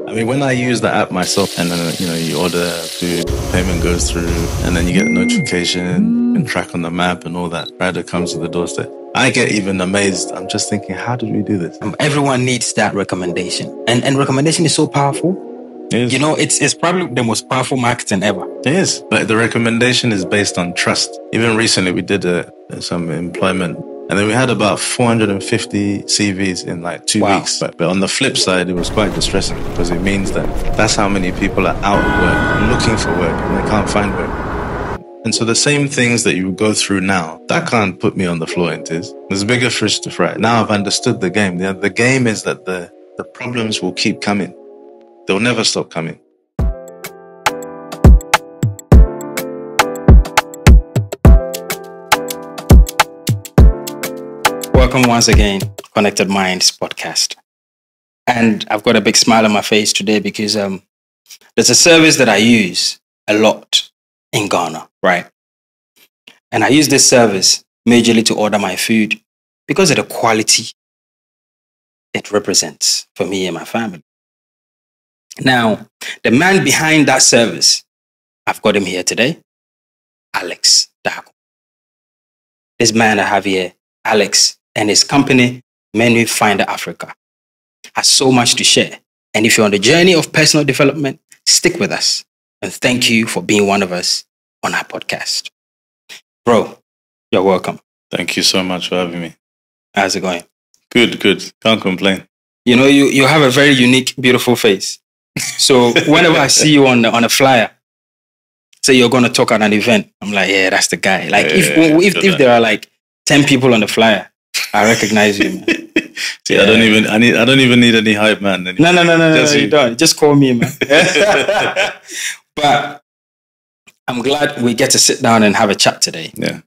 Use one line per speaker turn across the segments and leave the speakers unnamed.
I mean, when I use the app myself and then, you order food, payment goes through and then you get a notification and track on the map and all that. Rider comes to the doorstep. I get even amazed. I'm just thinking, how did we do this?
Everyone needs that recommendation. And recommendation is so powerful.
It is.
You know, it's probably the most powerful marketing ever.
It is. But the recommendation is based on trust. Even recently, we did some employment. And then we had about 450 CVs in like 2 weeks. But on the flip side, it was quite distressing because it means that that's how many people are out of work, looking for work, and they can't find work. And so the same things that you go through now, that can't put me on the floor, it is. There's bigger fish to fry. Now I've understood the game. The game is that the problems will keep coming. They'll never stop coming.
Welcome once again, Connected Minds podcast. And I've got a big smile on my face today because there's a service that I use a lot in Ghana, right? And I use this service majorly to order my food because of the quality it represents for me and my family. Now, the man behind that service, I've got him here today, Alex Darko. This man I have here, Alex, and his company, Menufinder Africa, has so much to share. And if you're on the journey of personal development, stick with us. And thank you for being one of us on our podcast. Bro, you're welcome.
Thank you so much for having me.
How's it going?
Good. Can't complain.
You know, you have a very unique, beautiful face. So whenever I see you on a flyer, say you're going to talk at an event, I'm like, yeah, that's the guy. Like if there are like 10 people on the flyer, I recognize you, man.
See, yeah. I don't even need any hype, man.
No, you don't. Just call me, man. But I'm glad we get to sit down and have a chat today.
Yeah.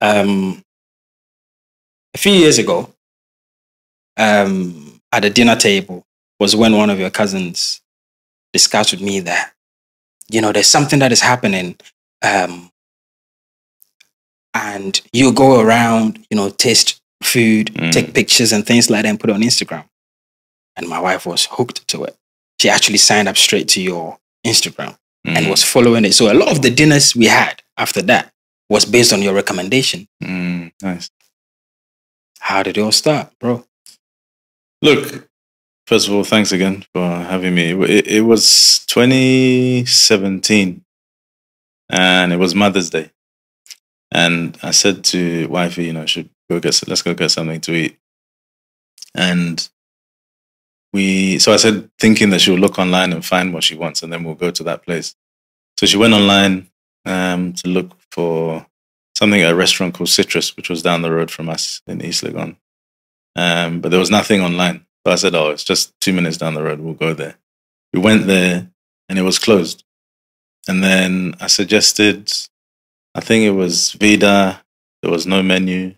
A few years ago, at a dinner table was when one of your cousins discussed with me that, you know, there's something that is happening. And you go around, you know, taste food, take pictures and things like that and put it on Instagram. And my wife was hooked to it. She actually signed up straight to your Instagram and was following it. So a lot of the dinners we had after that was based on your recommendation.
Nice.
How did it all start, bro?
Look, first of all, thanks again for having me. It was 2017 and it was Mother's Day. And I said to wifey, you know, let's go get something to eat. And so I said, thinking that she'll look online and find what she wants and then we'll go to that place. So she went online to look for something at a restaurant called Citrus, which was down the road from us in East Legon. But there was nothing online. So I said, oh, it's just 2 minutes down the road. We'll go there. We went there and it was closed. And then I suggested, I think it was Vida. There was no menu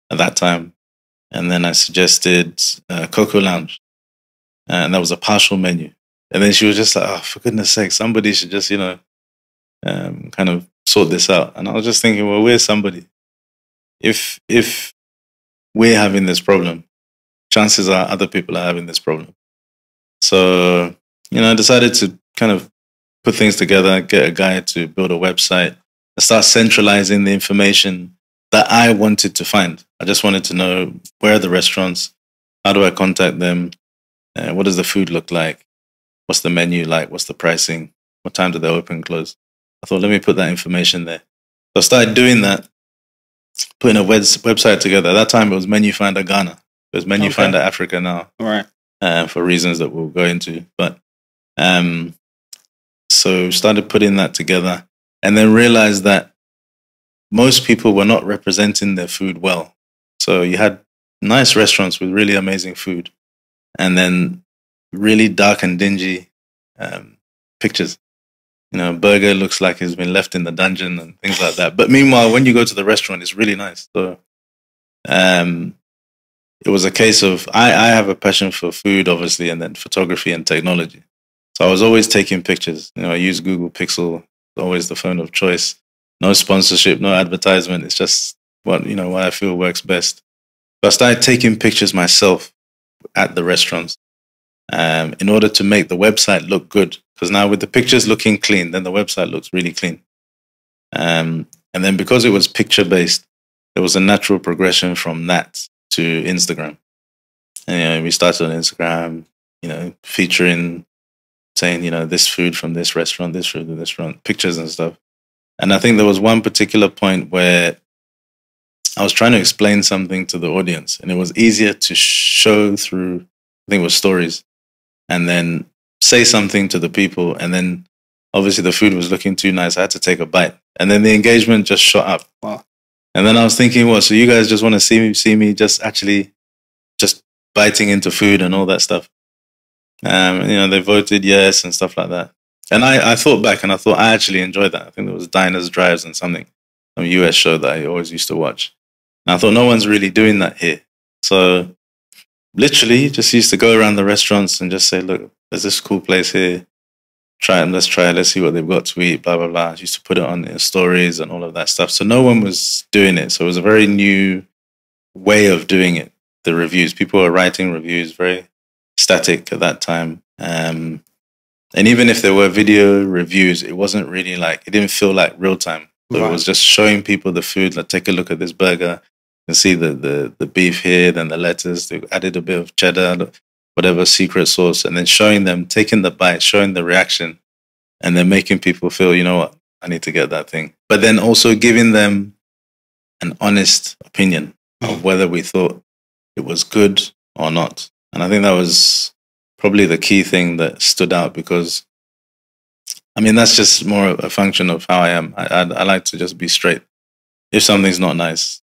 at that time. And then I suggested Coco Lounge. And that was a partial menu. And then she was just like, oh, for goodness sake, somebody should just, you know, kind of sort this out. And I was just thinking, well, where's somebody? If we're having this problem, chances are other people are having this problem. So, you know, I decided to kind of put things together, get a guy to build a website, and start centralizing the information that I wanted to find. I just wanted to know, where are the restaurants? How do I contact them? What does the food look like? What's the menu like? What's the pricing? What time do they open and close? I thought, let me put that information there. So I started doing that, putting a website together. At that time, it was Menufinder Ghana. It was Menufinder Africa now.
All right.
For reasons that we'll go into. But so started putting that together and then realized that most people were not representing their food well. So you had nice restaurants with really amazing food and then really dark and dingy pictures. You know, burger looks like it's been left in the dungeon and things like that. But meanwhile, when you go to the restaurant, it's really nice. So it was a case of, I have a passion for food, obviously, and then photography and technology. So I was always taking pictures. You know, I use Google Pixel, always the phone of choice. No sponsorship, no advertisement. It's just what I feel works best. So I started taking pictures myself at the restaurants. in order to make the website look good. Because now with the pictures looking clean, then the website looks really clean. And then because it was picture based, there was a natural progression from that to Instagram. And we started on Instagram, featuring, saying, this food from this restaurant, this food from this restaurant, pictures and stuff. And I think there was one particular point where I was trying to explain something to the audience, and it was easier to show through, I think it was stories, and then say something to the people. And then obviously the food was looking too nice. I had to take a bite. And then the engagement just shot up.
Wow.
And then I was thinking, well, so you guys just want to see me just actually just biting into food and all that stuff. They voted yes and stuff like that. And I thought back and I thought I actually enjoyed that. I think there was Diners, Drives and something, some US show that I always used to watch. And I thought no one's really doing that here. So literally just used to go around the restaurants and just say, look, there's this cool place here. Let's try it. Let's see what they've got to eat, blah, blah, blah. I used to put it on in stories and all of that stuff. So no one was doing it. So it was a very new way of doing it, the reviews. People were writing reviews, very static at that time. And even if there were video reviews, it wasn't really it didn't feel like real time. So It was just showing people the food, like take a look at this burger and see the beef here, then the lettuce. They added a bit of cheddar, whatever secret sauce, and then showing them, taking the bite, showing the reaction, and then making people feel, you know what, I need to get that thing. But then also giving them an honest opinion of whether we thought it was good or not. And I think that was probably the key thing that stood out, because, I mean, that's just more a function of how I am. I like to just be straight. If something's not nice,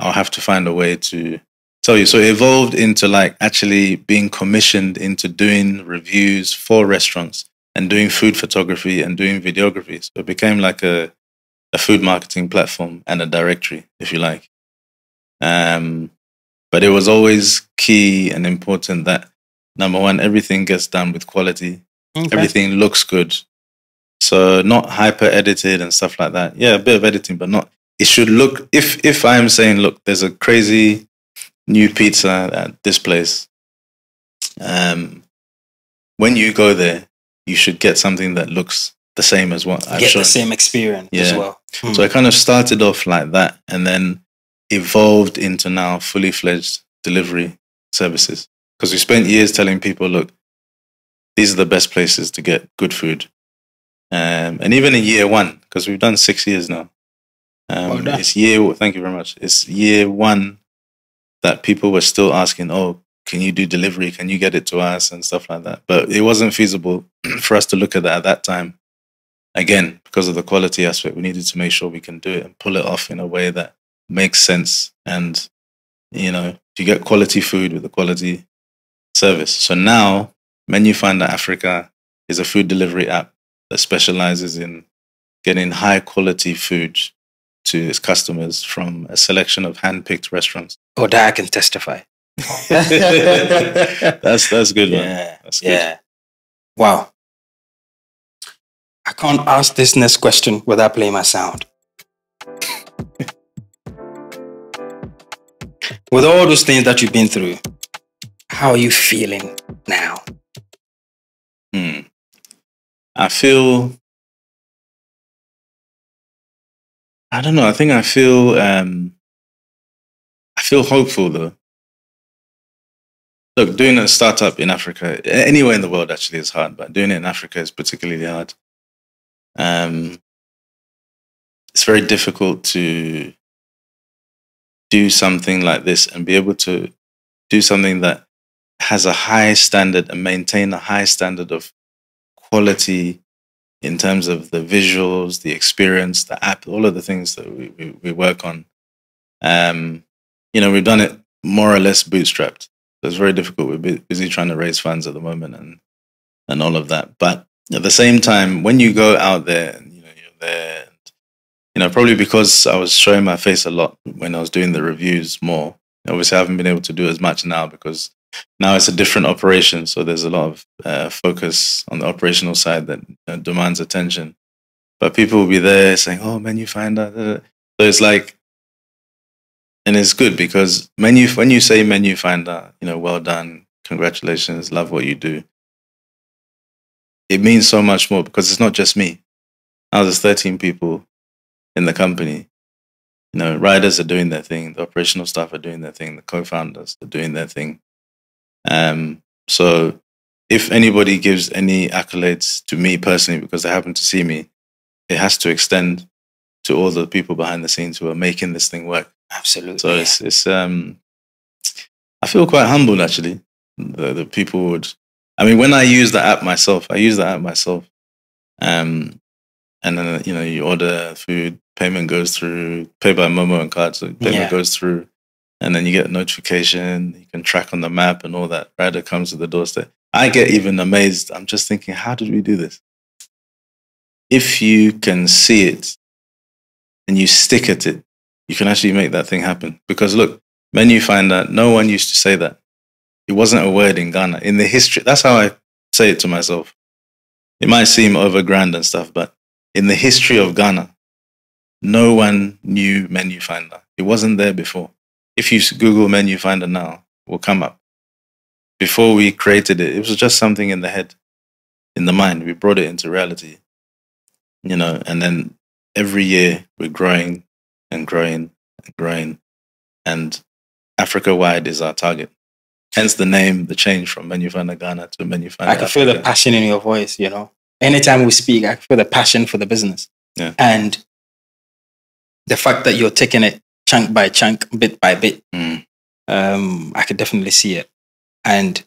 I'll have to find a way to tell you. So it evolved into actually being commissioned into doing reviews for restaurants and doing food photography and doing videography. So it became like a food marketing platform and a directory, if you like. But it was always key and important that, number one, everything gets done with quality. Okay. Everything looks good. So not hyper edited and stuff like that. Yeah, a bit of editing, but not. It should look, if I'm saying, look, there's a crazy new pizza at this place. When you go there, you should get something that looks the same as what I've shown. Get the
same experience as well.
So I kind of started off like that and then evolved into now fully fledged delivery services. Because we spent years telling people, look, these are the best places to get good food. And even in year one, because we've done 6 years now. Thank you very much. It's year one that people were still asking, oh, can you do delivery? Can you get it to us? And stuff like that. But it wasn't feasible for us to look at that at that time. Again, because of the quality aspect, we needed to make sure we can do it and pull it off in a way that makes sense. And, you get quality food with a quality service. So now Menufinder Africa is a food delivery app that specializes in getting high quality food to its customers from a selection of hand-picked restaurants.
Oh, that I can testify.
That's good, man.
Yeah.
That's good.
Yeah. Wow. I can't ask this next question without playing my sound. With all those things that you've been through, how are you feeling now?
I feel, I don't know. I think I feel hopeful though. Look, doing a startup in Africa, anywhere in the world actually is hard, but doing it in Africa is particularly hard. It's very difficult to do something like this and be able to do something that has a high standard and maintain a high standard of quality in terms of the visuals, the experience, the app, all of the things that we work on. We've done it more or less bootstrapped. So it's very difficult. We're busy trying to raise funds at the moment and all of that. But at the same time, when you go out there and you're there, probably because I was showing my face a lot when I was doing the reviews more. Obviously, I haven't been able to do as much now because now it's a different operation. So there's a lot of focus on the operational side that demands attention. But people will be there saying, oh, Menufinder. So it's like, and it's good because when you say Menufinder, well done, congratulations, love what you do. It means so much more because it's not just me. Now there's 13 people in the company. You know, riders are doing their thing, the operational staff are doing their thing, the co-founders are doing their thing. So if anybody gives any accolades to me personally because they happen to see me, it has to extend to all the people behind the scenes who are making this thing work.
Absolutely.
So it's I feel quite humbled actually. The people would, I mean, when I use the app myself, and then, you know, you order food, payment goes through, pay by Momo and card, so payment goes through, and then you get a notification, you can track on the map and all that. Rider comes to the doorstep. I get even amazed. I'm just thinking, how did we do this? If you can see it and you stick at it, you can actually make that thing happen. Because look, Menufinder, no one used to say that. It wasn't a word in Ghana. In the history, that's how I say it to myself. It might seem over grand and stuff, but in the history of Ghana, no one knew Menufinder. It wasn't there before. If you Google Menufinder now, it will come up. Before we created it, it was just something in the head, in the mind. We brought it into reality, you know, and then every year we're growing and growing and growing. And Africa-wide is our target. Hence the name, the change from Menufinder Ghana to Menufinder
I can feel the passion in your voice, you know. Anytime we speak, I can feel the passion for the business.
Yeah.
And the fact that you're taking it chunk by chunk, bit by bit, I could definitely see it. And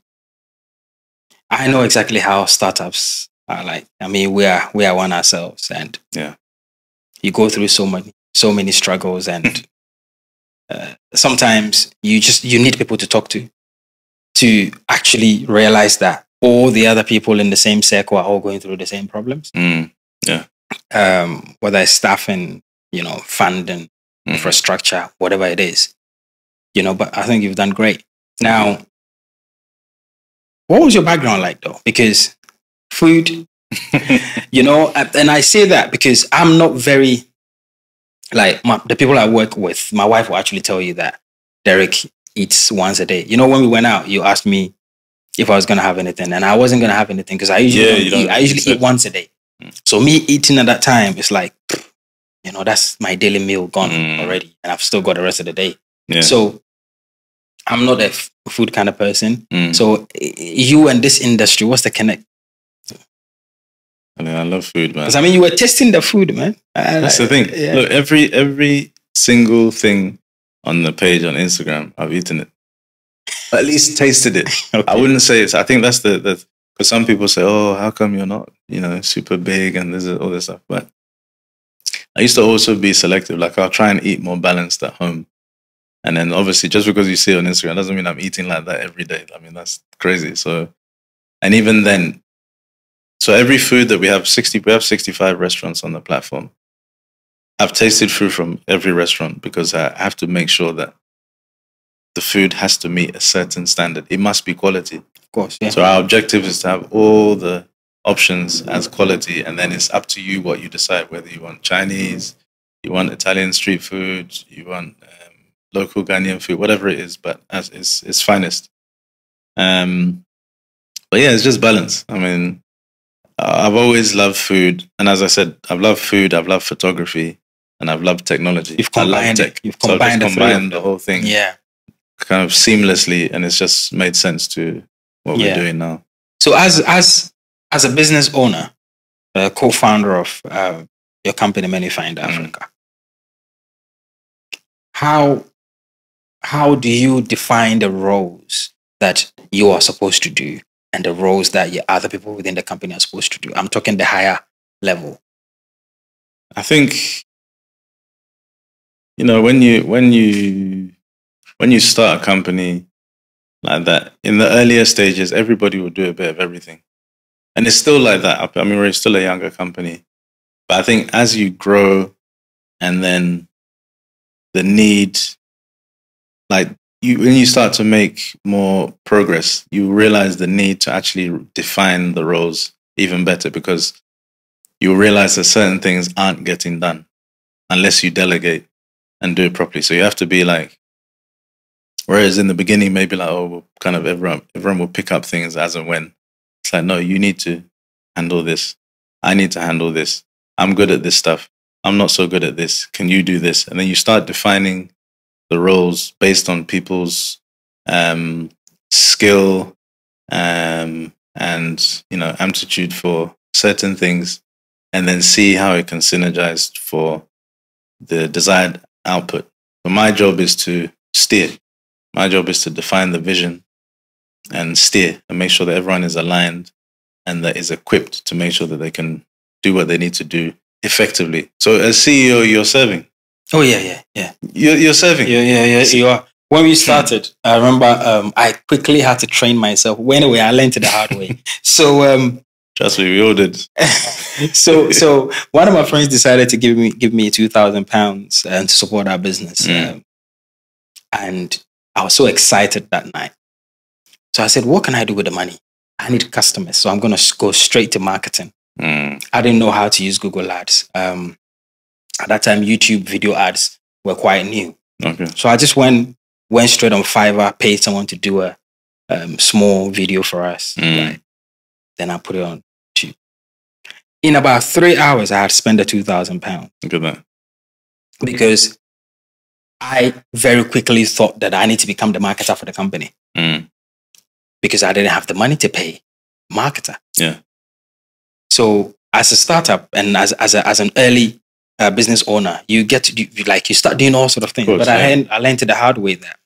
I know exactly how startups are like. I mean, we are one ourselves, and you go through so many struggles, and sometimes you need people to talk to actually realize that all the other people in the same circle are all going through the same problems. Whether it's staffing, you know, funding, infrastructure, whatever it is, you know. But I think you've done great. Now, what was your background like though? Because food, you know, and I say that because I'm not very, like, the people I work with, my wife will actually tell you that Derek eats once a day. You know, when we went out, you asked me if I was going to have anything, and I wasn't going to have anything because I usually eat once a day. So me eating at that time is like, you know, that's my daily meal gone already, and I've still got the rest of the day. So I'm not a food kind of person. So you and this industry, what's the connect?
I mean, I love food, man.
Because I mean, you were tasting the food, man.
That's the thing. Yeah. Look, every single thing on the page on Instagram, I've eaten it. At least tasted it. Okay. I wouldn't say it's. I think that's the because some people say, "Oh, how come you're not, you know, super big and there's all this stuff?" But I used to also be selective. Like, I'll try and eat more balanced at home. And then obviously, just because you see it on Instagram doesn't mean I'm eating like that every day. I mean, that's crazy. So, and even then, so every food that we have 65 restaurants on the platform. I've tasted food from every restaurant because I have to make sure that the food has to meet a certain standard. It must be quality.
Of course. Yeah.
So our objective is to have all the options as quality, and then it's up to you what you decide, whether you want Chinese, you want Italian street food, you want local Ghanaian food, whatever it is, but as it's finest. But yeah, it's just balance. I mean, I've always loved food, and as I said, I've loved food, I've loved photography, and I've loved technology.
You've combined it. You've combined
the whole thing.
Yeah.
Kind of seamlessly, and it's just made sense to what we're doing now.
So as a business owner, co-founder of your company, Menufinder Africa, how do you define the roles that you are supposed to do and the roles that other people within the company are supposed to do? I'm talking the higher level.
I think, you know, when you start a company like that, in the earlier stages, everybody will do a bit of everything. And it's still like that. I mean, we're still a younger company. But I think as you grow, and then the need, like, when you start to make more progress, you realize the need to actually define the roles even better, because you realize that certain things aren't getting done unless you delegate and do it properly. So you have to be like, Whereas in the beginning, maybe like, oh, well, kind of everyone will pick up things as and when. It's like, no, you need to handle this. I need to handle this. I'm good at this stuff. I'm not so good at this. Can you do this? And then you start defining the roles based on people's skill and aptitude for certain things, and then see how it can synergize for the desired output. But my job is to steer. My job is to define the vision and steer and make sure that everyone is aligned and that is equipped to make sure that they can do what they need to do effectively. So as CEO, you're serving.
Oh yeah.
You're serving.
Yeah. You are. When we started, I remember I quickly had to train myself. Well, anyway, I learned it the hard way. So
trust me, we all did.
so one of my friends decided to give me £2,000 to support our business, and I was so excited that night. So I said, "What can I do with the money? I need customers, so I'm going to go straight to marketing." I didn't know how to use Google Ads. At that time, YouTube video ads were quite new.
Okay.
So I just went straight on Fiverr, paid someone to do a small video for us. Right? Then I put it on YouTube. In about 3 hours, I had spent the £2,000.
Look at that.
Because I very quickly thought that I need to become the marketer for the company. Because I didn't have the money to pay a marketer.
Yeah.
So as a startup and as an early business owner, you get to you start doing all sort of things. But I learned it the hard way that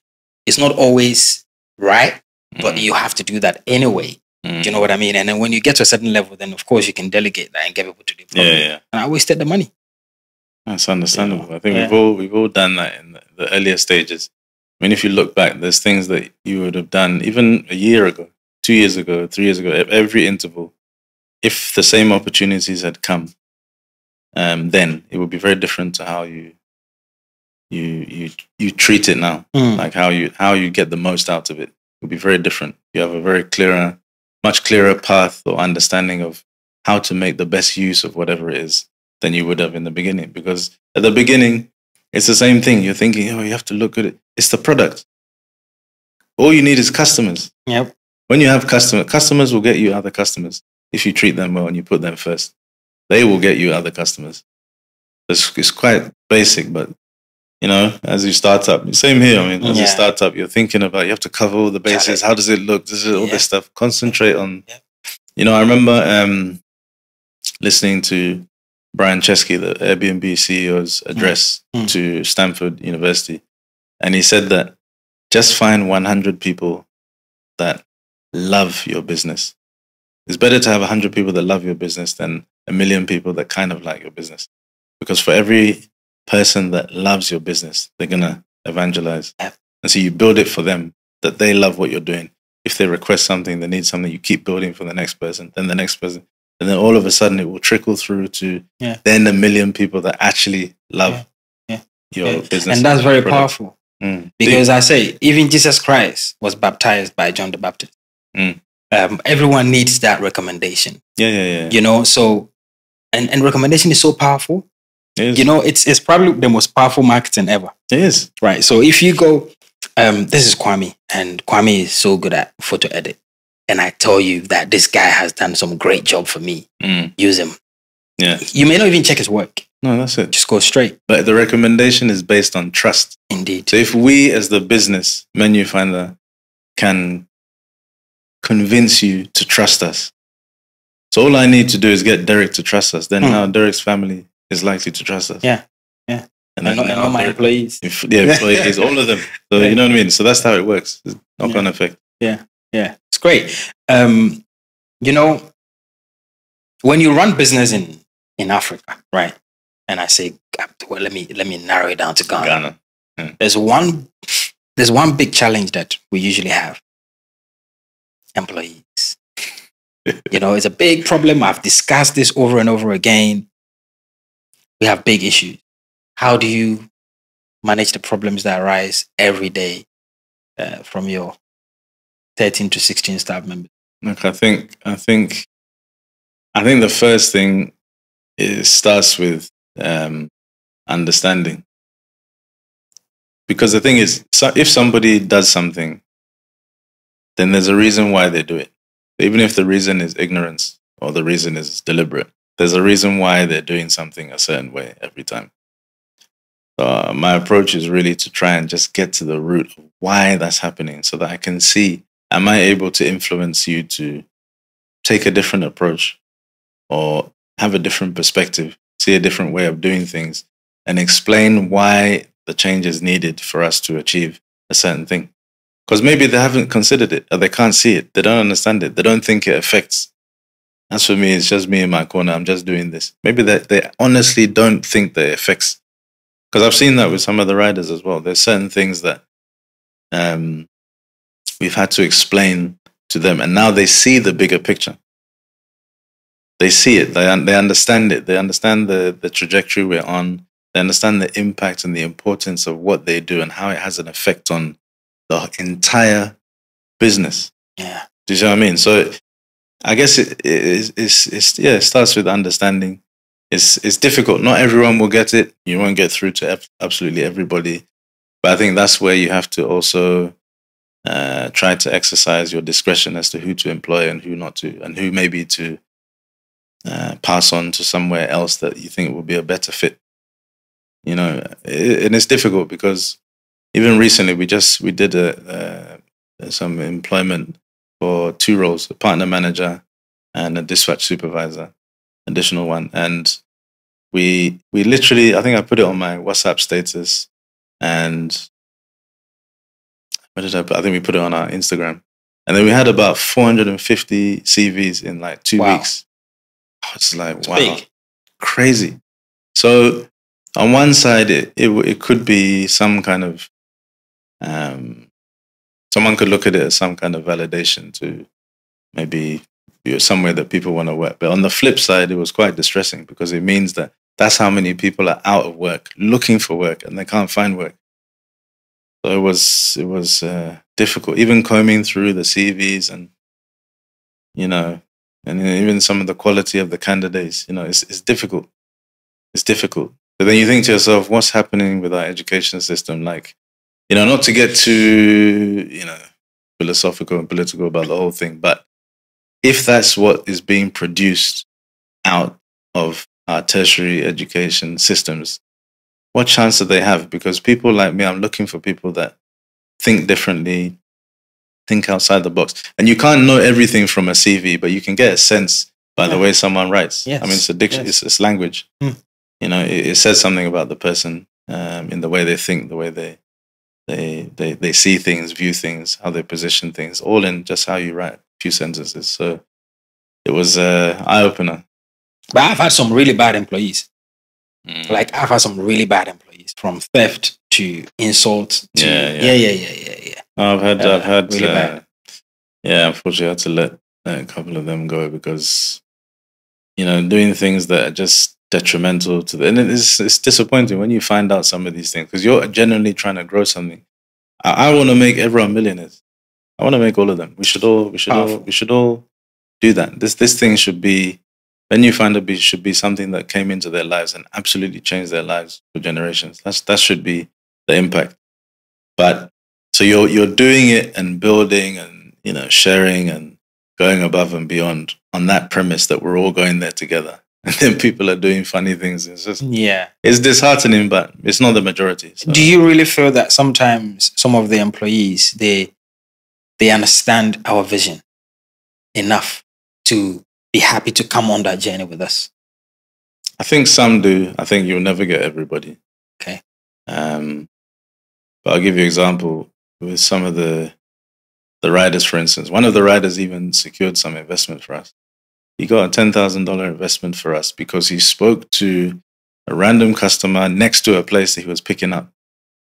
it's not always right, but you have to do that anyway. Do you know what I mean? And then when you get to a certain level, then of course you can delegate that and get people to do it.
Yeah.
And I wasted the money.
That's understandable. I think we've all done that in the earlier stages. I mean, if you look back, there's things that you would have done even a year ago, 2 years ago, 3 years ago, at every interval. If the same opportunities had come, then it would be very different to how you treat it now. Like how you get the most out of it would be very different. You have a much clearer path or understanding of how to make the best use of whatever it is than you would have in the beginning. Because at the beginning, it's the same thing. You're thinking, oh, you have to look good at it. It's the product. All you need is customers.
Yep.
When you have customers will get you other customers. If you treat them well and you put them first, they will get you other customers. It's quite basic, but as you start up, same here. I mean, as you start up, you're thinking about, you have to cover all the bases. How does it look? All this stuff. Concentrate on, I remember listening to Brian Chesky, the Airbnb CEO's address to Stanford University. And he said that just find 100 people that love your business. It's better to have 100 people that love your business than 1 million people that kind of like your business. Because for every person that loves your business, they're going to evangelize. And so you build it for them, that they love what you're doing. If they request something, they need something, you keep building for the next person, then the next person. And then all of a sudden it will trickle through to then 1 million people that actually love your business.
And that's very powerful. Because I say, even Jesus Christ was baptized by John the Baptist. Everyone needs that recommendation.
Yeah.
So, and recommendation is so powerful.
It is.
It's probably the most powerful marketing ever.
It is.
Right. So if you go, this is Kwame, and Kwame is so good at photo edit. And I tell you that this guy has done some great job for me. Use him.
Yeah.
You may not even check his work.
No, that's it.
Just go straight.
But the recommendation is based on trust.
Indeed.
So if we as the business, Menufinder, can convince you to trust us. So all I need to do is get Derek to trust us. Then now Derek's family is likely to trust us.
Yeah. And not my employees.
Employees, all of them. So you know what I mean? So that's how it works. It's knock-on effect.
Yeah. It's great. When you run business in Africa, right? And I say, well, let me narrow it down to Ghana. Yeah. There's one big challenge that we usually have. Employees. It's a big problem. I've discussed this over and over again. We have big issues. How do you manage the problems that arise every day from your 13 to 16 staff members?
Look, I think the first thing starts with understanding. because the thing is, so if somebody does something, then there's a reason why they do it. Even if the reason is ignorance or the reason is deliberate, there's a reason why they're doing something a certain way every time. My approach is really to try and just get to the root of why that's happening so that I can see, am I able to influence you to take a different approach or have a different perspective, see a different way of doing things, and explain why the change is needed for us to achieve a certain thing. Because maybe they haven't considered it or they can't see it. They don't understand it. They don't think it affects. As for me, it's just me in my corner. I'm just doing this. Maybe they honestly don't think that it affects. Because I've seen that with some of the riders as well. There's certain things that we've had to explain to them, and now they see the bigger picture. They see it. They understand it. They understand the trajectory we're on. They understand the impact and the importance of what they do and how it has an effect on the entire business.
Yeah.
Do you see what I mean? So I guess it starts with understanding. It's difficult. Not everyone will get it. You won't get through to absolutely everybody. But I think that's where you have to also try to exercise your discretion as to who to employ and who not to, and who maybe to pass on to somewhere else that you think will be a better fit. You know, and it's difficult because even recently we did some employment for 2 roles: a partner manager and a dispatch supervisor, additional one. And we literally, I think I put it on my WhatsApp status, and what did I put? I think we put it on our Instagram, and then we had about 450 CVs in like 2 weeks. I was like, wow,
big.
Crazy. So on one side, it could be some kind of someone could look at it as some kind of validation to maybe be somewhere that people want to work. But on the flip side, it was quite distressing because it means that that's how many people are out of work, looking for work, and they can't find work. So it was difficult, even combing through the CVs and, you know, and even some of the quality of the candidates. You know, it's difficult. It's difficult. But then you think to yourself, what's happening with our education system? Like, you know, not to get too, you know, philosophical and political about the whole thing, but if that's what is being produced out of our tertiary education systems, what chance do they have? Because people like me, I'm looking for people that think differently, think outside the box. And you can't know everything from a CV, but you can get a sense by the way someone writes.
Yes.
I mean, it's a diction, it's language. You know, it says something about the person in the way they think, the way they see things, view things, how they position things, all in just how you write a few sentences. So it was an eye-opener.
But I've had some really bad employees. Like, I've had some really bad employees, from theft to insult to yeah.
I've had
really bad.
Unfortunately I had to let a couple of them go because, you know, doing things that are just detrimental to and it's disappointing when you find out some of these things because you're genuinely trying to grow something. I want to make everyone millionaires. I want to make all of them. We should all do that. This thing should be, Menufinder should be something that came into their lives and absolutely changed their lives for generations. That should be the impact. But so you're doing it and building and, you know, sharing and going above and beyond on that premise that we're all going there together. And then people are doing funny things. It's just, it's disheartening, but it's not the majority. So.
Do you really feel that sometimes some of the employees, they understand our vision enough to be happy to come on that journey with us?
I think some do. I think you'll never get everybody.
Okay.
But I'll give you an example with some of the riders, for instance. One of the riders even secured some investment for us. He got a $10,000 investment for us because he spoke to a random customer next to a place that he was picking up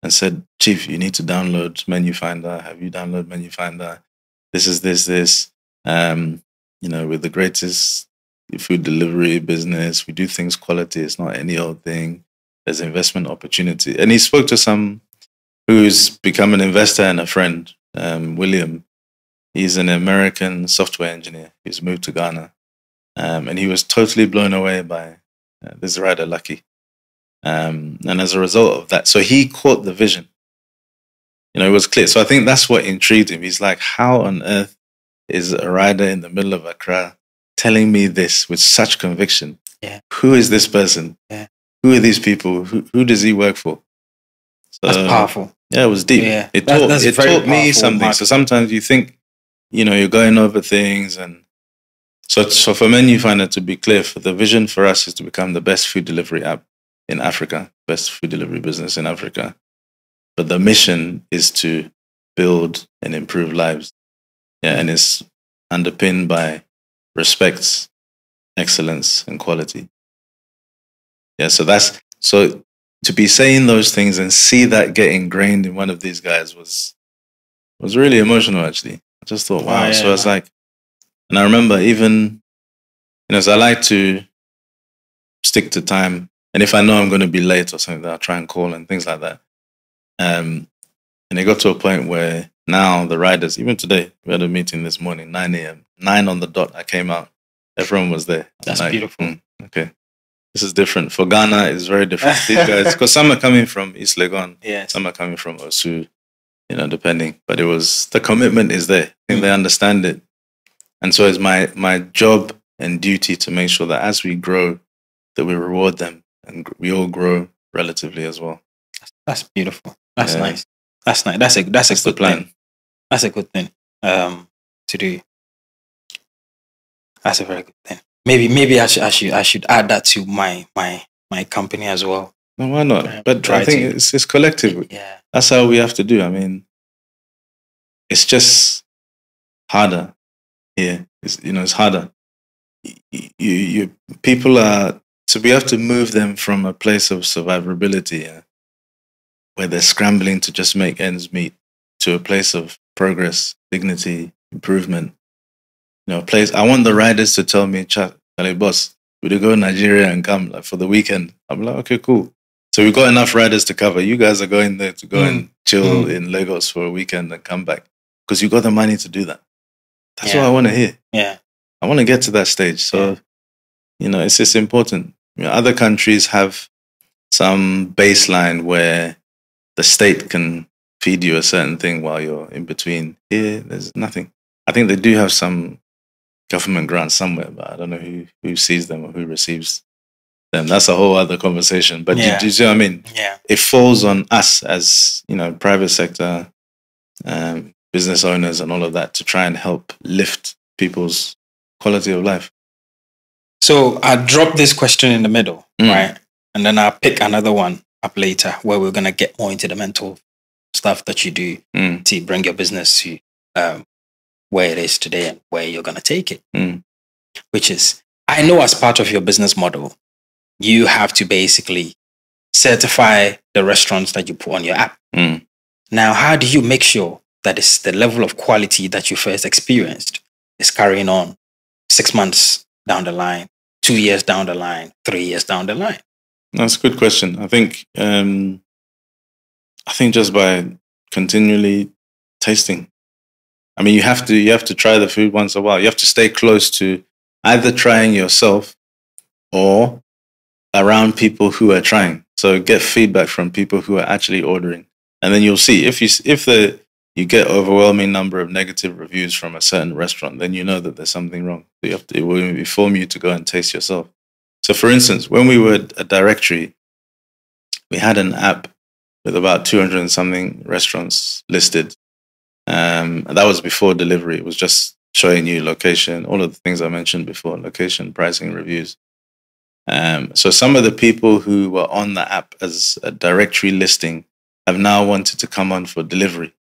and said, "Chief, you need to download Menufinder. Have you downloaded Menufinder? This is this. You know, with the greatest food delivery business, we do things quality. It's not any old thing. There's investment opportunity." And he spoke to some who's become an investor and a friend, William. He's an American software engineer. He's moved to Ghana. And he was totally blown away by this rider, Lucky. And as a result of that, so he caught the vision. it was clear. So I think that's what intrigued him. He's like, how on earth is a rider in the middle of Accra telling me this with such conviction?
Yeah.
Who is this person?
Yeah.
Who are these people? Who does he work for? So,
That's powerful.
Yeah, it was deep.
Yeah.
It
That's
taught me something. So sometimes you think, you're going over things. And so for Menufinder, to be clear, the vision for us is to become the best food delivery app in Africa, best food delivery business in Africa. But the mission is to build and improve lives. Yeah, and it's underpinned by respect, excellence, and quality. Yeah, so to be saying those things and see that get ingrained in one of these guys was really emotional, actually. I just thought, wow.
Yeah,
so it's like, and I remember even, so I like to stick to time. And if I know I'm going to be late or something, I'll try and call and things like that. And it got to a point where now the riders, even today, we had a meeting this morning, 9 a.m., 9 on the dot, I came out. Everyone was there.
That's beautiful.
Okay. This is different. For Ghana, it's very different. These guys, because some are coming from East Legon,
yes.
Some are coming from Osu, depending. But the commitment is there. I think they understand it. And so it's my job and duty to make sure that as we grow, that we reward them and we all grow relatively as well.
That's beautiful. That's nice. That's nice. That's a good plan. Thing. That's a good thing to do. That's a very good thing. Maybe I should add that to my company as well.
No, why not? But I think it's collective.
Yeah,
that's how we have to do. I mean, it's just harder here. It's harder. You people are, so we have to move them from a place of survivability, where they're scrambling to just make ends meet, to a place of progress, dignity, improvement. Place. I want the riders to tell me, "Charlie, boss, would you go to Nigeria and come for the weekend?" I'm like, okay, cool. So we've got enough riders to cover. You guys are going there to go and chill in Lagos for a weekend and come back because you got the money to do that. That's what I want to hear.
Yeah,
I want to get to that stage. So, it's just important. Other countries have some baseline where the state can feed you a certain thing while you're in between. Here, there's nothing. I think they do have some government grants somewhere, but I don't know who sees them or who receives them. That's a whole other conversation. But do you see what I mean?
Yeah.
It falls on us as, private sector, business owners and all of that to try and help lift people's quality of life.
So I drop this question in the middle, right? And then I'll pick another one up later where we're going to get more into the mental stuff that you do to bring your business to where it is today and where you're going to take it. Which is, I know as part of your business model, you have to basically certify the restaurants that you put on your app. Now, how do you make sure that it's the level of quality that you first experienced is carrying on 6 months down the line, 2 years down the line, 3 years down the line?
That's a good question. I think just by continually tasting. I mean, you have to try the food once in a while. You have to stay close to either trying yourself or around people who are trying. So get feedback from people who are actually ordering, and then you'll see if you get overwhelming number of negative reviews from a certain restaurant, then you know that there's something wrong. So it will inform you to go and taste yourself. So, for instance, when we were a directory, we had an app with about 200 and something restaurants listed. And that was before delivery. It was just showing you location, all of the things I mentioned before, location, pricing, reviews. So some of the people who were on the app as a directory listing have now wanted to come on for delivery.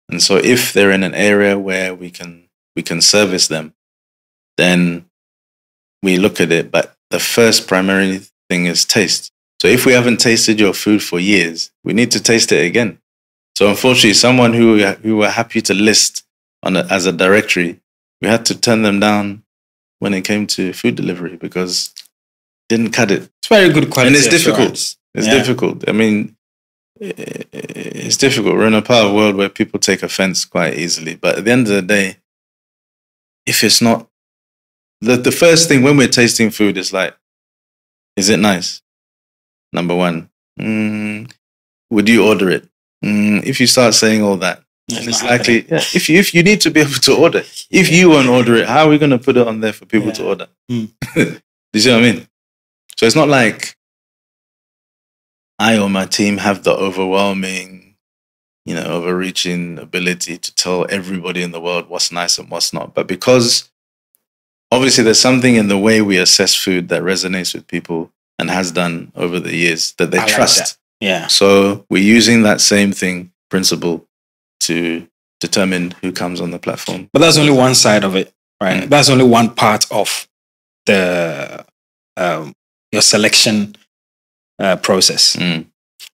And so if they're in an area where we can service them, then we look at it. But the first primary thing is taste. So if we haven't tasted your food for years, we need to taste it again. So unfortunately, someone who were happy to list as a directory, we had to turn them down when it came to food delivery because it didn't cut it.
It's very good quality.
And it's difficult. It's difficult. I mean, it's difficult. We're in a part of the world where people take offense quite easily. But at the end of the day, if it's not, the first thing when we're tasting food is like, is it nice? Number one. Would you order it? If you start saying all that,
It's
it's
not
likely.
happening.
Yeah, if you need to be able to order, if you won't order it, how are we going to put it on there for people to
Yeah.
order?
Mm.
Do you see what I mean? So it's not like I or my team have the overwhelming, overreaching ability to tell everybody in the world what's nice and what's not. But because obviously there's something in the way we assess food that resonates with people and has done over the years that they
I like
trust.
that. Yeah.
So we're using that same principle to determine who comes on the platform.
But that's only one side of it, right?
Mm.
That's only one part of the your selection process.
Mm.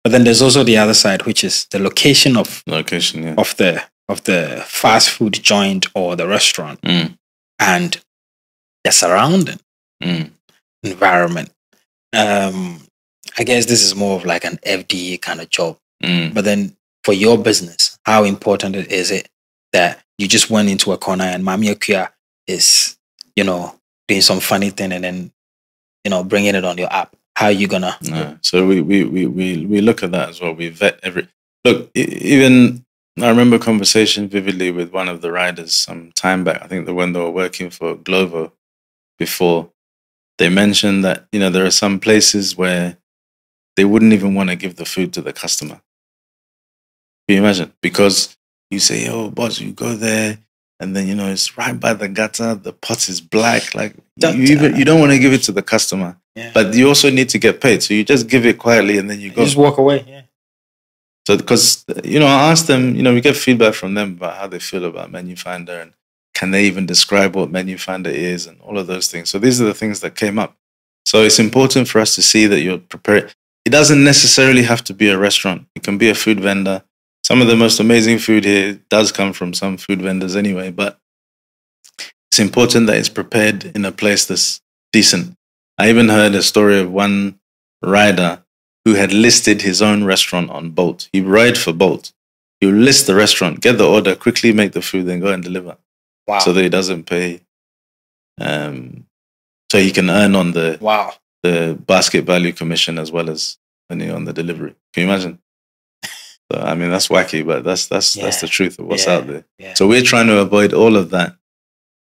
But then there's also the other side, which is the location of
Yeah.
of the fast food joint or the restaurant and the surrounding environment. I guess this is more of like an FDA kind of job. But then for your business, how important is it that you just went into a corner and Mami Akuya is, doing some funny thing and then, bringing it on your app? How are you gonna?
No. So we look at that as well. We vet even I remember a conversation vividly with one of the riders some time back. I think that when they were working for Glovo before, they mentioned that, there are some places where they wouldn't even want to give the food to the customer. Can you imagine? Because you say, oh, boss, you go there and then, it's right by the gutter. The pot is black. Like you don't want to give it to the customer, but you also need to get paid. So you just give it quietly and then you go.
You just walk away. Yeah.
So because, I asked them, we get feedback from them about how they feel about Menufinder and can they even describe what Menufinder is and all of those things. So these are the things that came up. So it's important for us to see that you're prepared. It doesn't necessarily have to be a restaurant. It can be a food vendor. Some of the most amazing food here does come from some food vendors anyway, but it's important that it's prepared in a place that's decent. I even heard a story of one rider who had listed his own restaurant on Bolt. He ride for Bolt. He would list the restaurant, get the order, quickly make the food, then go and deliver.
Wow.
So that he doesn't pay. So he can earn on the basket value commission as well as earning on the delivery. Can you imagine? So, I mean, that's wacky, but that's the truth of what's out there.
Yeah.
So we're trying to avoid all of that.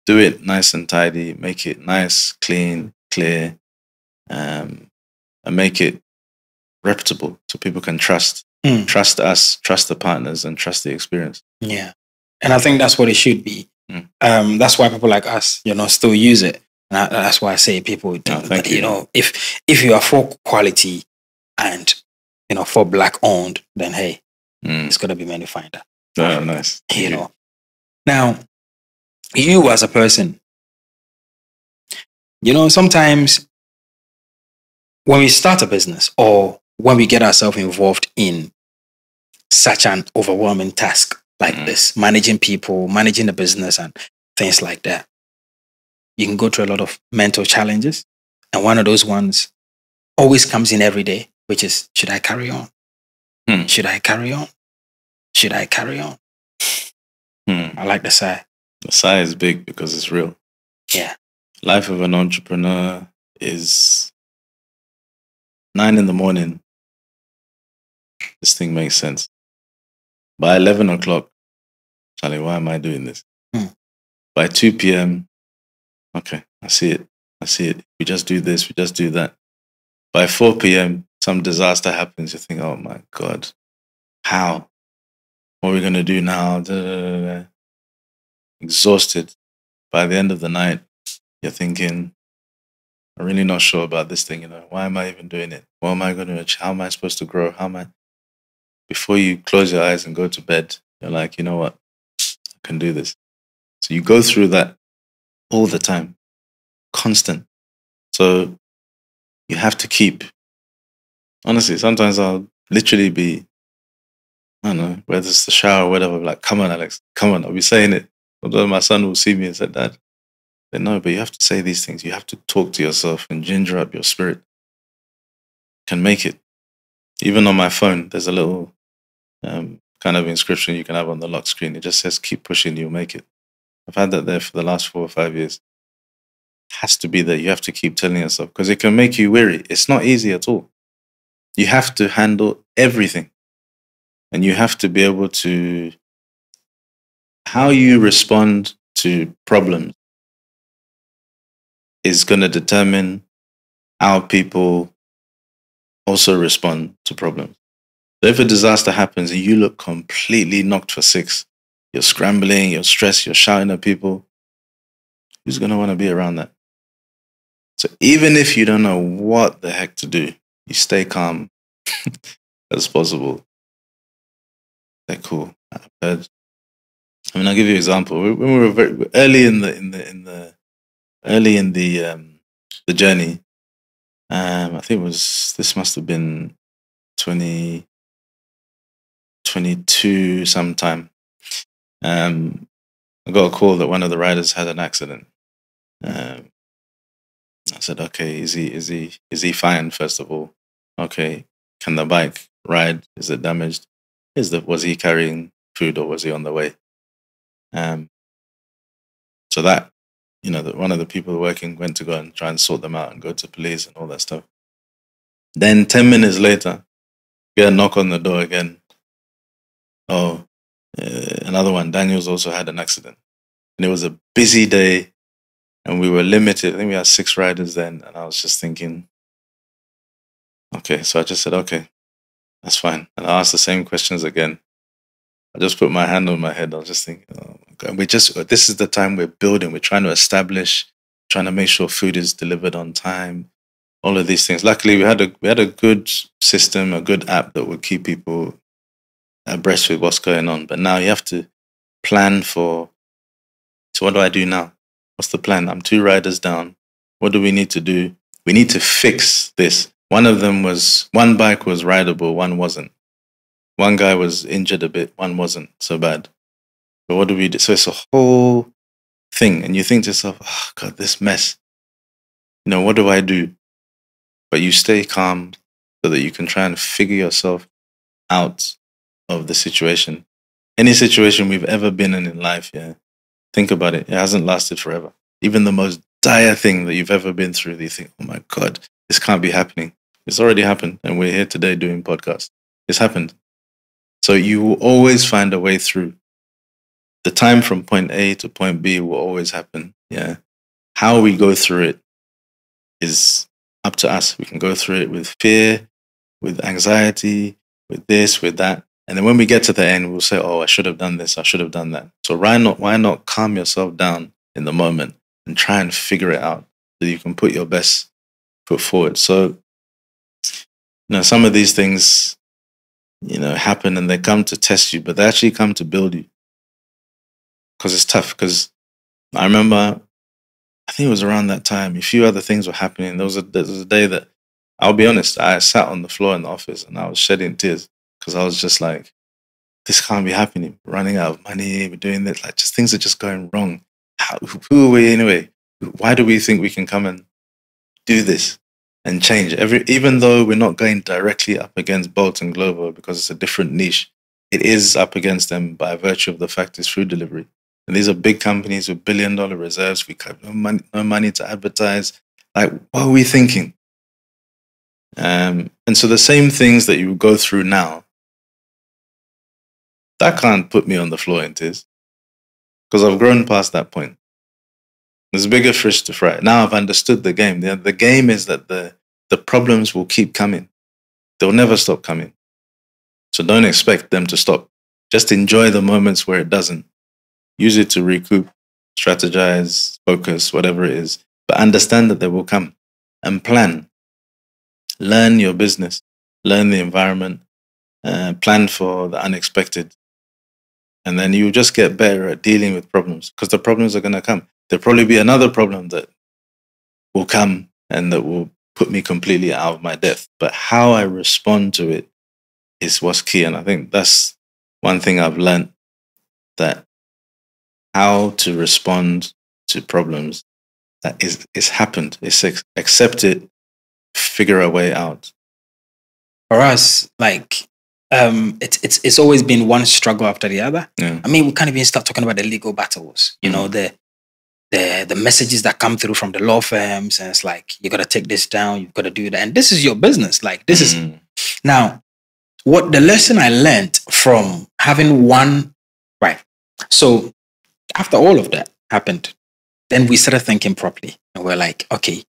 Do it nice and tidy, make it nice, clean, clear, and make it reputable so people can trust. Trust us, trust the partners, and trust the experience.
Yeah. And I think that's what it should be. That's why people like us, still use it. And that's why I say people, if you are for quality and, for black owned, then hey, it's going to be Menufinder.
Oh, nice.
Now, you as a person, sometimes when we start a business or when we get ourselves involved in such an overwhelming task like this, managing people, managing the business and things like that, you can go through a lot of mental challenges. And one of those ones always comes in every day, which is, should I carry on? Should I carry on? Should I carry on? I like the sigh.
The sigh is big because it's real.
Yeah.
Life of an entrepreneur is 9 a.m. This thing makes sense. By 11 o'clock, Charlie, why am I doing this? By 2 p.m., okay, I see it. We just do this, we just do that. By 4 p.m., some disaster happens. You think, oh my God, how? What are we going to do now? Exhausted. By the end of the night, you're thinking, I'm really not sure about this thing. Why am I even doing it? What am I going to achieve? How am I supposed to grow? Before you close your eyes and go to bed, you're like, you know what? I can do this. So you go through that all the time, constant. So you have to keep. Honestly, sometimes I'll literally be, I don't know, whether it's the shower or whatever, like, come on, Alex, come on. I'll be saying it. Although my son will see me and say, Dad, no, but you have to say these things. You have to talk to yourself and ginger up your spirit. You can make it. Even on my phone, there's a little kind of inscription you can have on the lock screen. It just says, keep pushing, you'll make it. I've had that there for the last 4 or 5 years. It has to be that you have to keep telling yourself because it can make you weary. It's not easy at all. You have to handle everything. And you have to be able to, how you respond to problems is going to determine how people also respond to problems. So if a disaster happens and you look completely knocked for six, you're scrambling, you're stressed, you're shouting at people, who's going to want to be around that? So even if you don't know what the heck to do, you stay calm as possible. Like, cool. I've heard. I mean, I'll give you an example. When we were very early the journey, I think this must have been 2022 sometime. I got a call that one of the riders had an accident. I said, okay, is he fine? First of all, okay, can the bike ride? Is it damaged? Was he carrying food or was he on the way? So that, one of the people working went to go and try and sort them out and go to police and all that stuff. Then 10 minutes later, get a knock on the door again. Oh, another one. Daniel's also had an accident. And it was a busy day and we were limited. I think we had 6 riders then. And I was just thinking, okay. So I just said, okay, that's fine. And I asked the same questions again. I just put my hand on my head. I was just thinking, oh my God. This is the time we're building. We're trying to establish, trying to make sure food is delivered on time. All of these things. Luckily, we had a good system, a good app that would keep people abreast with what's going on. But now you have to plan for, so what do I do now? What's the plan? I'm 2 riders down. What do we need to do? We need to fix this. One bike was rideable, one wasn't. One guy was injured a bit, one wasn't so bad. But what do we do? So it's a whole thing. And you think to yourself, oh God, this mess. What do I do? But you stay calm so that you can try and figure yourself out of the situation. Any situation we've ever been in life, yeah, think about it. It hasn't lasted forever. Even the most dire thing that you've ever been through, you think, oh my God, this can't be happening. It's already happened. And we're here today doing podcasts. It's happened. So you will always find a way through. The time from point A to point B will always happen. Yeah. How we go through it is up to us. We can go through it with fear, with anxiety, with this, with that. And then when we get to the end, we'll say, oh, I should have done this. I should have done that. So why not calm yourself down in the moment and try and figure it out so you can put your best foot forward. So, some of these things, happen and they come to test you, but they actually come to build you. Because it's tough. Because I remember, I think it was around that time, a few other things were happening. There was a day that, I'll be honest, I sat on the floor in the office and I was shedding tears because I was just like, this can't be happening. We're running out of money. We're doing this. Like, just things are just going wrong. Who are we anyway? Why do we think we can come and do this and change? Even though we're not going directly up against Bolt and Glovo because it's a different niche, it is up against them by virtue of the fact it's food delivery. And these are big companies with billion-dollar reserves. We have no money to advertise. Like, what are we thinking? And so the same things that you go through now, that can't put me on the floor in tears because I've grown past that point. There's bigger fish to fry. Now I've understood the game. The game is that the problems will keep coming. They'll never stop coming. So don't expect them to stop. Just enjoy the moments where it doesn't. Use it to recoup, strategize, focus, whatever it is. But understand that they will come and plan. Learn your business. Learn the environment. Plan for the unexpected. And then you just get better at dealing with problems because the problems are going to come. There'll probably be another problem that will come and that will put me completely out of my depth. But how I respond to it is what's key. And I think that's one thing I've learned, that how to respond to problems that is happened. It's accept it, figure a way out.
For us, like, it's always been one struggle after the other.
Yeah.
I mean, we can't even start talking about the legal battles. The messages that come through from the law firms, and it's like, you got to take this down, you've got to do that, and this is your business. Like, this is now. what the lesson I learned from having one, right? So after all of that happened, then we started thinking properly. And we're like, okay,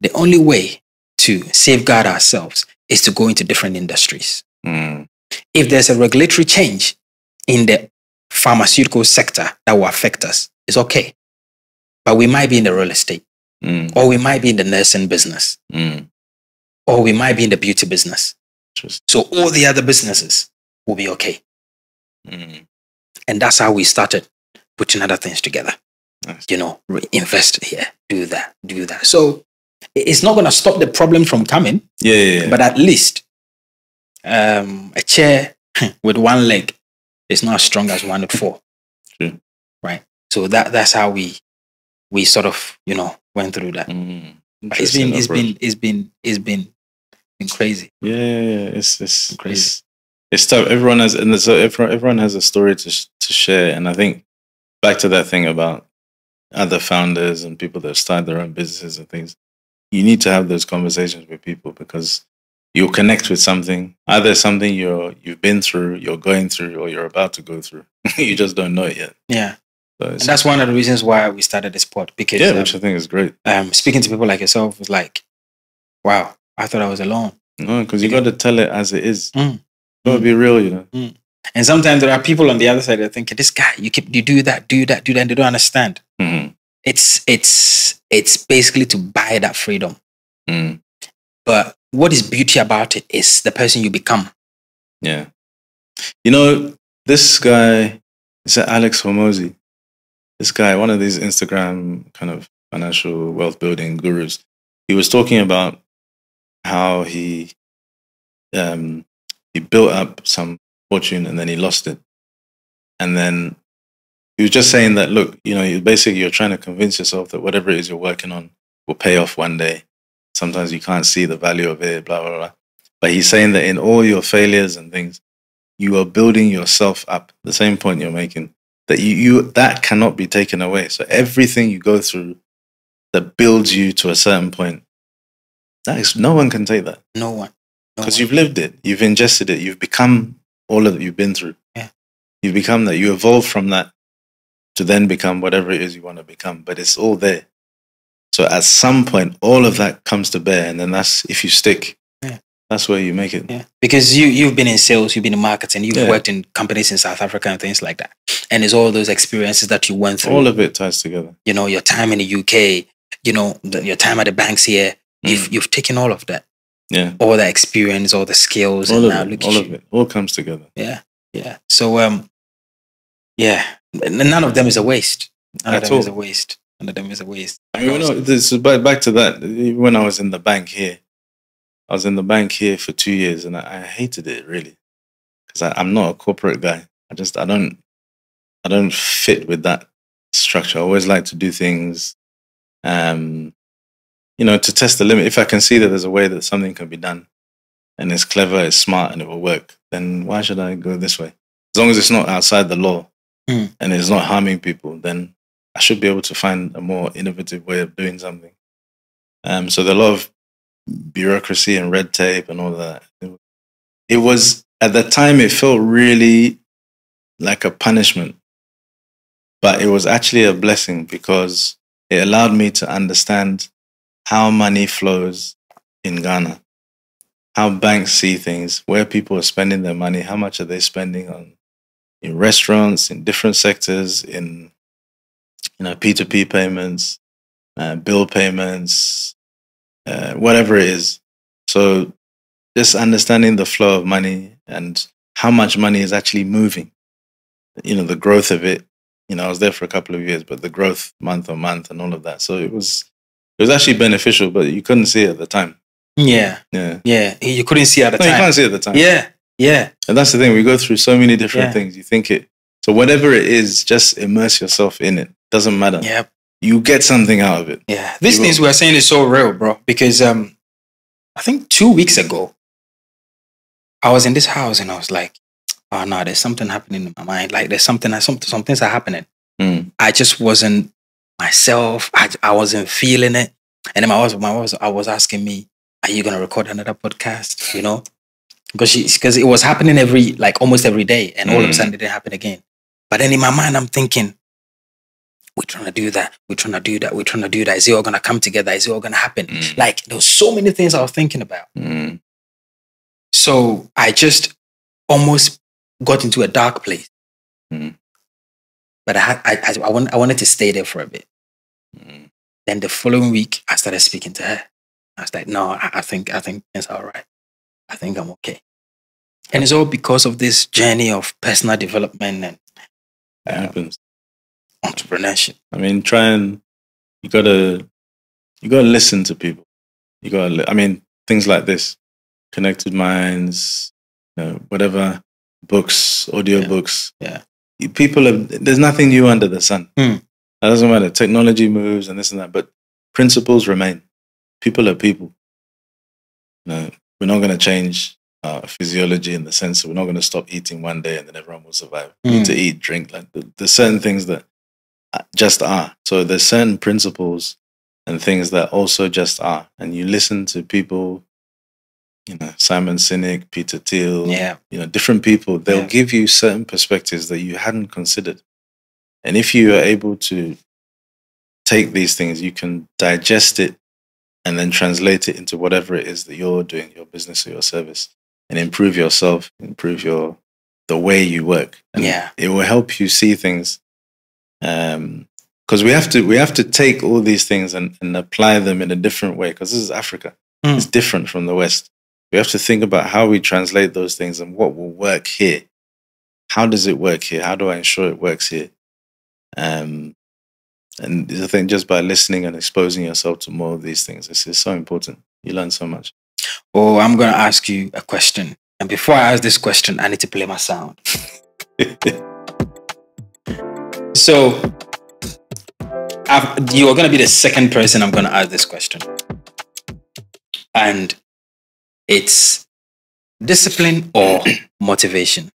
the only way to safeguard ourselves is to go into different industries. If there's a regulatory change in the pharmaceutical sector that will affect us, it's okay. But we might be in the real estate, or we might be in the nursing business, or we might be in the beauty business. So all the other businesses will be okay. And that's how we started putting other things together.
Nice.
Invest here, do that. So it's not going to stop the problem from coming.
Yeah.
But at least a chair with one leg is not as strong as one with four.
True.
Right. So that's how we sort of went through that. But it's been crazy.
Yeah. It's
crazy.
It's tough. Everyone has a story to share, and I think back to that thing about other founders and people that start their own businesses and things. You need to have those conversations with people because you'll connect with something, either something you've been through, you're going through, or you're about to go through. You just don't know it yet.
Yeah.
So
and that's one of the reasons why we started this pod. Because
which I think is great.
Speaking to people like yourself was like, wow, I thought I was alone.
No, because you got to tell it as it is. You got to be real,
And sometimes there are people on the other side that think, this guy, you do that, and they don't understand. It's basically to buy that freedom. But what is beauty about it is the person you become.
Yeah. This guy, is it Alex Hormozy? This guy, one of these Instagram kind of financial wealth building gurus, he was talking about how he built up some fortune and then he lost it. And then he was just saying that, look, basically you're trying to convince yourself that whatever it is you're working on will pay off one day. Sometimes you can't see the value of it, blah, blah, blah. But he's saying that in all your failures and things, you are building yourself up. The same point you're making, that that cannot be taken away. So everything you go through that builds you to a certain point, no one can take that.
No one.
Because you've lived it, you've ingested it, you've become all of it you've been through.
Yeah.
You've become that. You evolve from that to then become whatever it is you want to become. But it's all there. So at some point, all of that comes to bear. And then that's, if you stick, that's where you make it.
Yeah. Because you've been in sales, you've been in marketing, you've worked in companies in South Africa and things like that. And it's all those experiences that you went through.
All of it ties together.
Your time in the UK, your time at the banks here, you've taken all of that.
Yeah.
All the experience, all the skills.
All of it. All comes together.
Yeah. Yeah. So, none of them is a waste. None of them is a waste.
This is back to that. When I was in the bank here, for 2 years and I hated it really. Because I'm not a corporate guy. I don't fit with that structure. I always like to do things, to test the limit. If I can see that there's a way that something can be done and it's clever, it's smart and it will work, then why should I go this way? As long as it's not outside the law and it's not harming people, then I should be able to find a more innovative way of doing something. So there are a lot of bureaucracy and red tape and all that. It was, at the time, it felt really like a punishment. But it was actually a blessing because it allowed me to understand how money flows in Ghana, how banks see things, where people are spending their money, how much are they spending in restaurants, in different sectors, in P2P payments, bill payments, whatever it is. So just understanding the flow of money and how much money is actually moving, the growth of it. I was there for a couple of years, but the growth month on month and all of that. So it was actually beneficial, but you couldn't see it at the time.
Yeah. You couldn't see it at the time.
You can't see it at the time.
Yeah.
And that's the thing. We go through so many different things. You think it. So whatever it is, just immerse yourself in it. Doesn't matter.
Yep.
You get something out of it.
Yeah. These things we're saying is so real, bro. Because I think 2 weeks ago, I was in this house and I was like, oh no, there's something happening in my mind. Like there's some things are happening. I just wasn't myself. I wasn't feeling it. And then my wife was asking me, are you going to record another podcast? because it was happening almost every day, and all of a sudden it didn't happen again. But then in my mind, I'm thinking, we're trying to do that. We're trying to do that. We're trying to do that. Is it all going to come together? Is it all going to happen? Like, there were so many things I was thinking about. So I just almost got into a dark place. But I wanted to stay there for a bit. Then the following week, I started speaking to her. I was like, no, I think it's all right. I think I'm okay. And it's all because of this journey of personal development and entrepreneurship.
I mean, you gotta listen to people. Things like this, Connected Minds, whatever, books, audio books.
Yeah.
There's nothing new under the sun. That doesn't matter. Technology moves and this and that, but principles remain. People are people. We're not going to change our physiology in the sense that we're not going to stop eating one day and then everyone will survive. We need to eat, drink. Like there's certain things that just are. So there's certain principles and things that also just are. And you listen to people, Simon Sinek, Peter Thiel, different people. They'll give you certain perspectives that you hadn't considered. And if you are able to take these things, you can digest it and then translate it into whatever it is that you're doing, your business or your service, and improve yourself, improve the way you work. And it will help you see things. Because we have to take all these things and apply them in a different way, because this is Africa. It's different from the West. We have to think about how we translate those things and what will work here. How does it work here? How do I ensure it works here? And I think just by listening and exposing yourself to more of these things, this is so important. You learn so much.
Oh, I'm going to ask you a question. And before I ask this question, I need to play my sound. So, you are going to be the second person I'm going to ask this question. And it's discipline or motivation?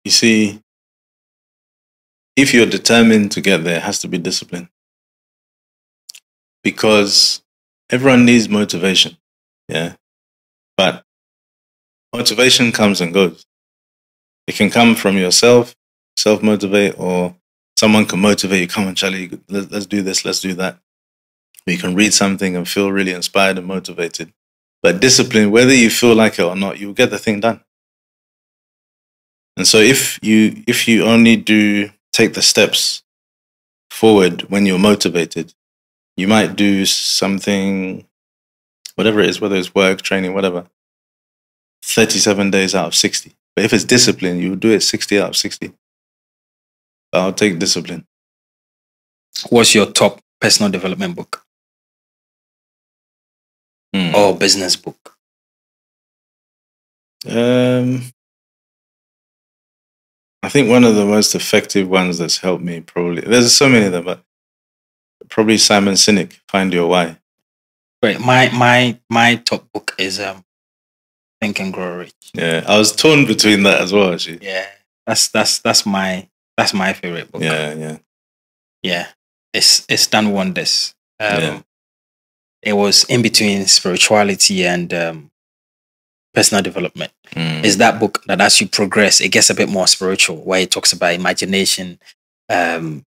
You see, if you're determined to get there, it has to be discipline. Because everyone needs motivation. Yeah. But motivation comes and goes. It can come from yourself, self-motivate, or someone can motivate you. Come on, Charlie, let's do this, let's do that. You can read something and feel really inspired and motivated. But discipline, whether you feel like it or not, you'll get the thing done. And so if you only take the steps forward when you're motivated, you might do something, whatever it is, whether it's work, training, whatever, 37 days out of 60. But if it's discipline, you will do it 60 out of 60. I'll take discipline.
What's your top personal development book? Or business book?
I think one of the most effective ones that's helped me probably, there's so many of them, but probably Simon Sinek, Find Your Why.
Right. My top book is Think and Grow Rich.
Yeah, I was torn between that as well, actually.
Yeah, that's my favorite book. Yeah. It's done wonders. It was in between spirituality and personal development. It's that book that as you progress, it gets a bit more spiritual, where it talks about imagination. It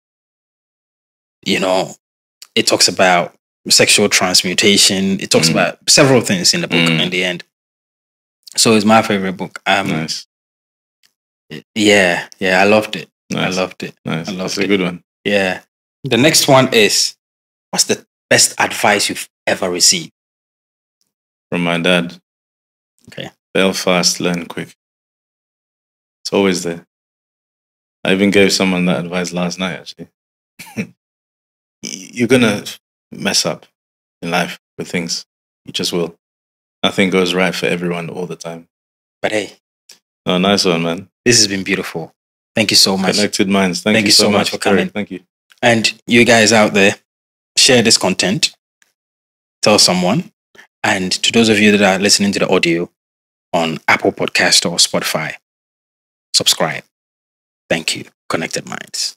talks about sexual transmutation. It talks about several things in the book in the end. So it's my favorite book.
Nice.
Yeah, I loved it.
Nice.
I loved it.
Nice.
I loved
That's
it.
a good one.
Yeah. The next one is, what's the best advice you've ever received?
From my dad.
Okay.
Fail fast, learn quick. It's always there. I even gave someone that advice last night, actually. You're going to mess up in life with things. You just will. Nothing goes right for everyone all the time.
But hey.
Oh, nice one, man.
This has been beautiful. Thank you so much.
Connected Minds. Thank you so much
for coming.
Thank you.
And you guys out there, share this content. Tell someone. And to those of you that are listening to the audio on Apple Podcast or Spotify, subscribe. Thank you. Connected Minds.